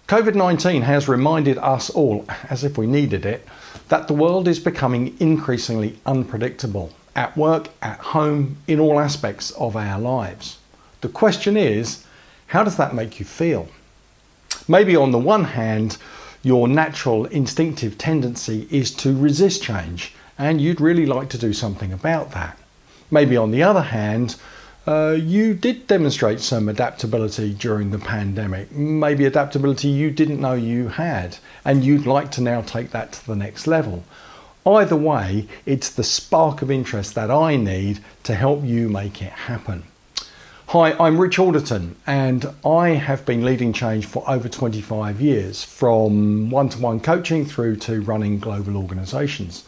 COVID-19 has reminded us all, as if we needed it, that the world is becoming increasingly unpredictable at work, at home, in all aspects of our lives. The question is, how does that make you feel? Maybe on the one hand, your natural instinctive tendency is to resist change, and you'd really like to do something about that. Maybe on the other hand, you did demonstrate some adaptability during the pandemic, maybe adaptability you didn't know you had, and you'd like to now take that to the next level. Either way, it's the spark of interest that I need to help you make it happen. Hi, I'm Rich Alderton, and I have been leading change for over 25 years, from one-to-one coaching through to running global organisations.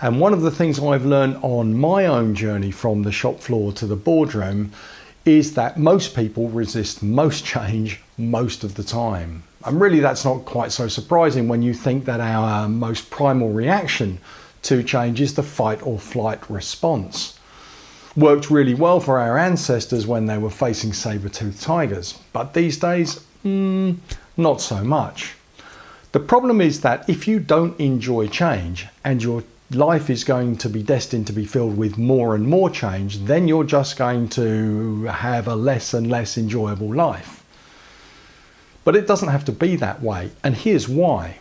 And one of the things I've learned on my own journey from the shop floor to the boardroom is that most people resist most change most of the time. And really that's not quite so surprising when you think that our most primal reaction to change is the fight or flight response. Worked really well for our ancestors when they were facing saber-toothed tigers, but these days, not so much. The problem is that if you don't enjoy change and your life is going to be destined to be filled with more and more change, then you're just going to have a less and less enjoyable life. But it doesn't have to be that way, and here's why.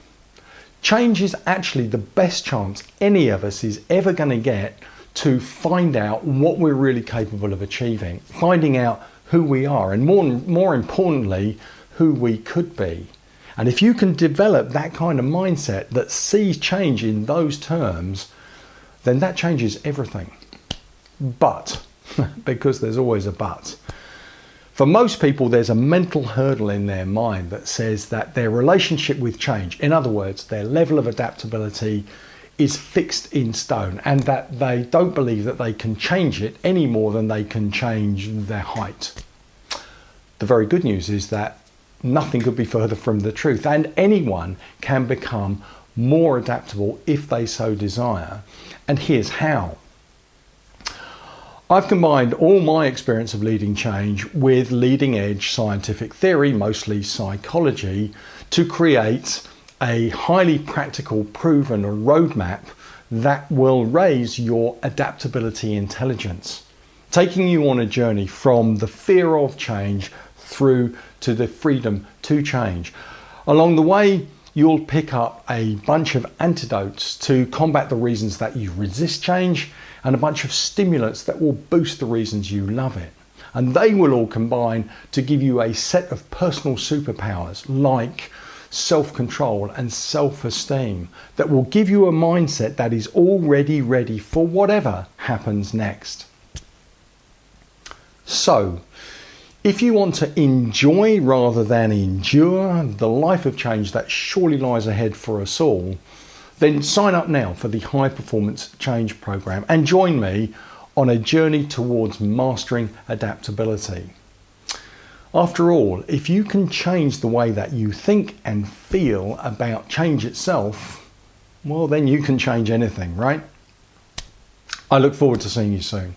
Change is actually the best chance any of us is ever going to get to find out what we're really capable of achieving, finding out who we are, and more importantly, who we could be. And if you can develop that kind of mindset that sees change in those terms, then that changes everything. But, because there's always a but, for most people there's a mental hurdle in their mind that says that their relationship with change, in other words, their level of adaptability, is fixed in stone, and that they don't believe that they can change it any more than they can change their height. The very good news is that nothing could be further from the truth, and anyone can become more adaptable if they so desire. And here's how. I've combined all my experience of leading change with leading edge scientific theory, mostly psychology, to create a highly practical, proven roadmap that will raise your adaptability intelligence, taking you on a journey from the fear of change through to the freedom to change. Along the way, you'll pick up a bunch of antidotes to combat the reasons that you resist change, and a bunch of stimulants that will boost the reasons you love it. And they will all combine to give you a set of personal superpowers like self-control and self-esteem that will give you a mindset that is already ready for whatever happens next. So, if you want to enjoy rather than endure the life of change that surely lies ahead for us all, then sign up now for the High Performance Change Program and join me on a journey towards mastering adaptability. After all, if you can change the way that you think and feel about change itself, well, then you can change anything, right? I look forward to seeing you soon.